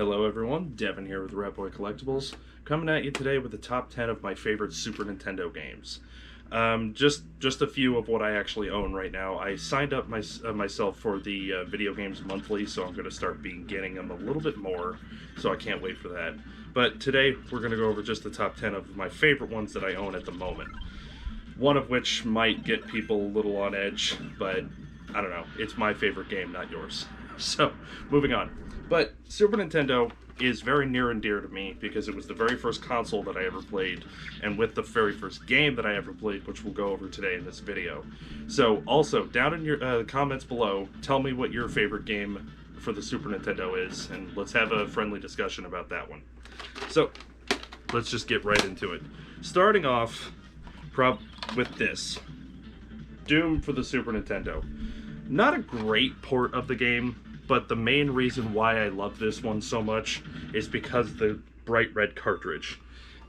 Hello everyone, Devin here with Rat Boy Collectibles, coming at you today with the top 10 of my favorite Super Nintendo games. Just a few of what I actually own right now. I signed up myself for the video games monthly, so I'm going to start getting them a little bit more, so I can't wait for that. But today we're going to go over just the top 10 of my favorite ones that I own at the moment. One of which might get people a little on edge, but I don't know, it's my favorite game, not yours. So, moving on. But Super Nintendo is very near and dear to me because it was the very first console that I ever played, and with the very first game that I ever played, which we'll go over today in this video. So, also, down in your comments below, tell me what your favorite game for the Super Nintendo is, and let's have a friendly discussion about that one. So, let's just get right into it. Starting off with this. Doom for the Super Nintendo. Not a great port of the game, but the main reason why I love this one so much is because of the bright red cartridge.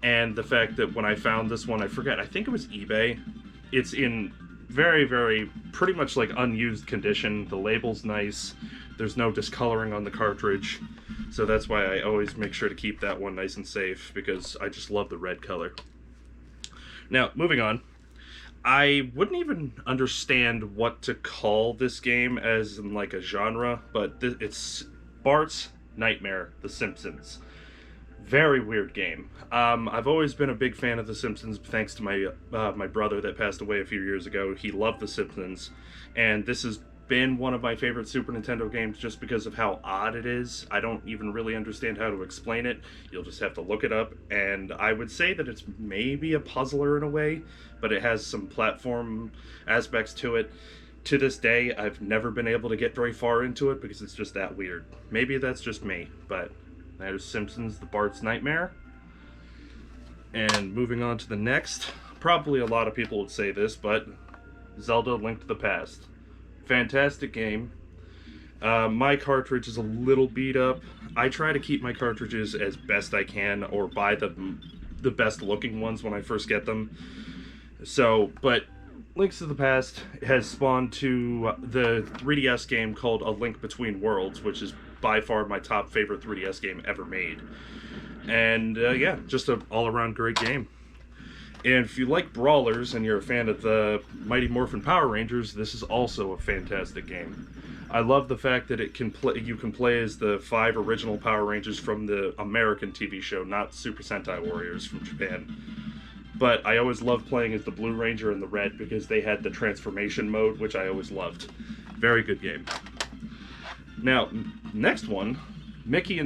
And the fact that when I found this one, I think it was eBay, it's in very, pretty much like unused condition. The label's nice, there's no discoloring on the cartridge, so that's why I always make sure to keep that one nice and safe, because I just love the red color. Now, moving on. I wouldn't even understand what to call this game as in like a genre, but it's Bart's Nightmare, The Simpsons. Very weird game. I've always been a big fan of The Simpsons, thanks to my brother that passed away a few years ago. He loved The Simpsons, and this has been one of my favorite Super Nintendo games just because of how odd it is. I don't even really understand how to explain it. You'll just have to look it up, and I would say that it's maybe a puzzler in a way, but it has some platform aspects to it. To this day, I've never been able to get very far into it because it's just that weird. Maybe that's just me, but there's Simpsons, the Bart's Nightmare. And moving on to the next, probably a lot of people would say this, but Zelda: Link to the Past. Fantastic game. My cartridge is a little beat up. I try to keep my cartridges as best I can, or buy the best looking ones when I first get them. So, but Links to the Past has spawned to the 3DS game called A Link Between Worlds, which is by far my top favorite 3DS game ever made. And yeah, just an all-around great game. And if you like brawlers and you're a fan of the Mighty Morphin Power Rangers, this is also a fantastic game. I love the fact that you can play as the 5 original Power Rangers from the American TV show, not Super Sentai Warriors from Japan. But I always loved playing as the Blue Ranger and the Red because they had the transformation mode, which I always loved. Very good game. Now, next one, Mickey's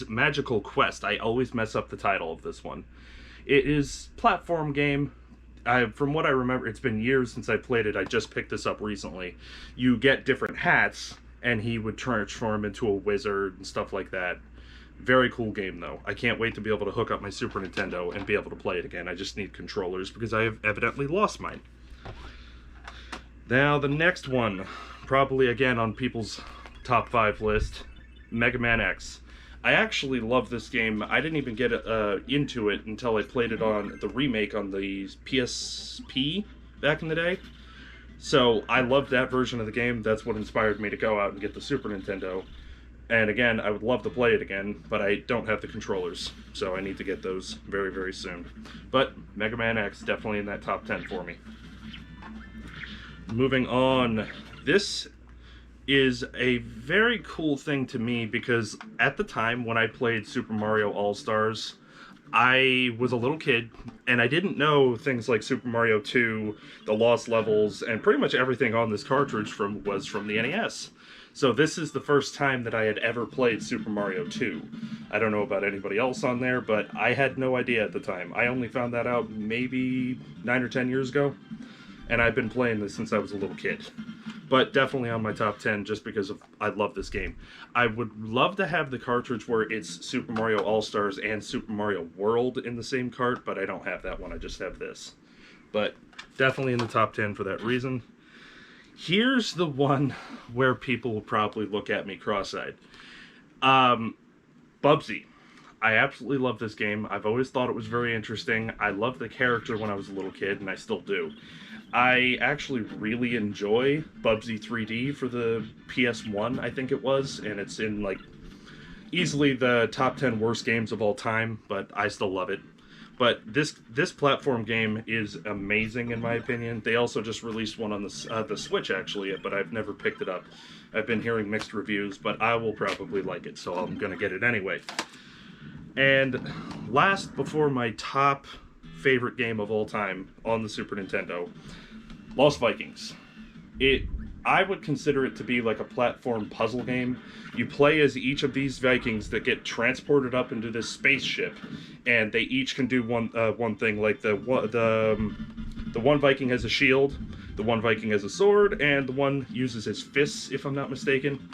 Magical Quest. I always mess up the title of this one. It is a platform game. From what I remember, it's been years since I played it. I just picked this up recently. You get different hats, and he would transform into a wizard and stuff like that. Very cool game, though. I can't wait to be able to hook up my Super Nintendo and be able to play it again. I just need controllers because I have evidently lost mine. Now, the next one, probably again on people's top 5 list, Megaman X. I actually love this game. I didn't even get into it until I played it on the remake on the PSP back in the day. So I loved that version of the game. That's what inspired me to go out and get the Super Nintendo. And again, I would love to play it again, but I don't have the controllers, so I need to get those very, very soon. But Mega Man X, definitely in that top 10 for me. Moving on, this is a very cool thing to me because at the time when I played Super Mario AllStars, I was a little kid and I didn't know things like Super Mario 2, the Lost Levels, and pretty much everything on this cartridge was from the NES. So this is the first time that I had ever played Super Mario 2. I don't know about anybody else on there, but I had no idea at the time. I only found that out maybe 9 or 10 years ago, and I've been playing this since I was a little kid. But definitely on my top 10 just because I love this game. I would love to have the cartridge where it's Super Mario All-Stars and Super Mario World in the same cart, but I don't have that one, I just have this. But definitely in the top 10 for that reason. Here's the one where people will probably look at me cross-eyed. Bubsy. I absolutely love this game. I've always thought it was very interesting. I loved the character when I was a little kid, and I still do. I actually really enjoy Bubsy 3D for the PS1, I think it was, and it's in, like, easily the top 10 worst games of all time, but I still love it. But this platform game is amazing in my opinion. They also just released one on the Switch actually, but I've never picked it up. I've been hearing mixed reviews, but I will probably like it, so I'm gonna get it anyway. And last, before my top favorite game of all time on the Super Nintendo, Lost Vikings. I would consider it to be like a platform puzzle game. You play as each of these Vikings that get transported up into this spaceship, and they each can do one thing. Like the one Viking has a shield, the one Viking has a sword, and the one uses his fists, if I'm not mistaken.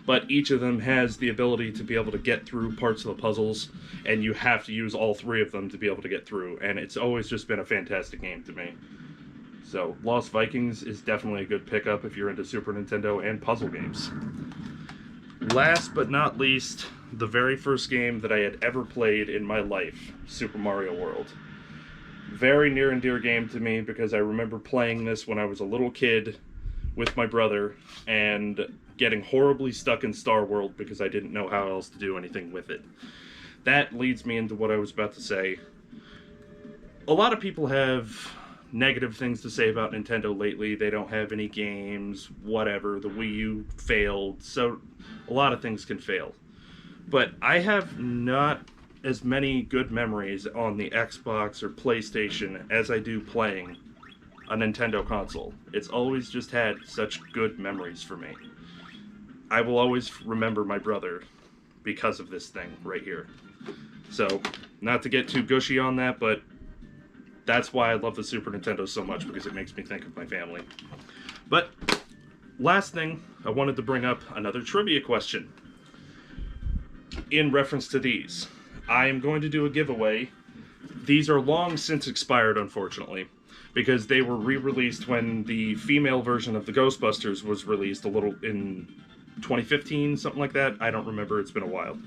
But each of them has the ability to be able to get through parts of the puzzles, and you have to use all three of them to be able to get through. And it's always just been a fantastic game to me. So, Lost Vikings is definitely a good pickup if you're into Super Nintendo and puzzle games. Last but not least, the very first game that I had ever played in my life, Super Mario World. Very near and dear game to me because I remember playing this when I was a little kid with my brother and getting horribly stuck in Star World because I didn't know how else to do anything with it. That leads me into what I was about to say. A lot of people have negative things to say about Nintendo lately. They don't have any games, whatever. The Wii U failed, so a lot of things can fail. But I have not as many good memories on the Xbox or PlayStation as I do playing a Nintendo console. It's always just had such good memories for me. I will always remember my brother because of this thing right here. So, not to get too gushy on that, but that's why I love the Super Nintendo so much, because it makes me think of my family. But, last thing, I wanted to bring up another trivia question. In reference to these, I am going to do a giveaway. These are long since expired, unfortunately, because they were re-released when the female version of the Ghostbusters was released a little in 2015, something like that. I don't remember, it's been a while.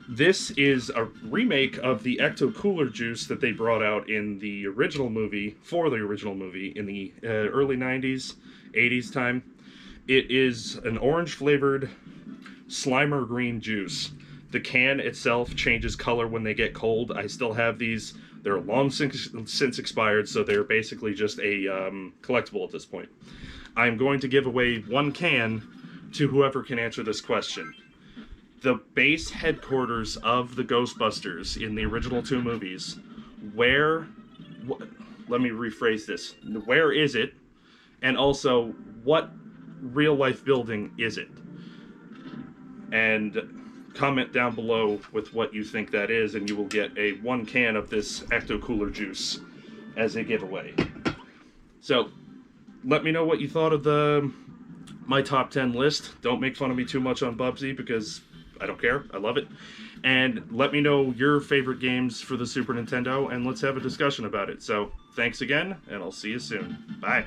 This is a remake of the Ecto Cooler juice that they brought out in the original movie, in the early 90s, 80s time. It is an orange-flavored Slimer green juice. The can itself changes color when they get cold. I still have these. They're long since expired, so they're basically just a collectible at this point. I'm going to give away one can to whoever can answer this question. The base headquarters of the Ghostbusters in the original two movies, let me rephrase this. Where is it? And also, what real-life building is it? And comment down below with what you think that is, and you will get a one can of this Ecto Cooler juice as a giveaway. So, let me know what you thought of my top 10 list. Don't make fun of me too much on Bubsy, because I don't care. I love it. And let me know your favorite games for the Super Nintendo, and let's have a discussion about it. So, thanks again, and I'll see you soon. Bye.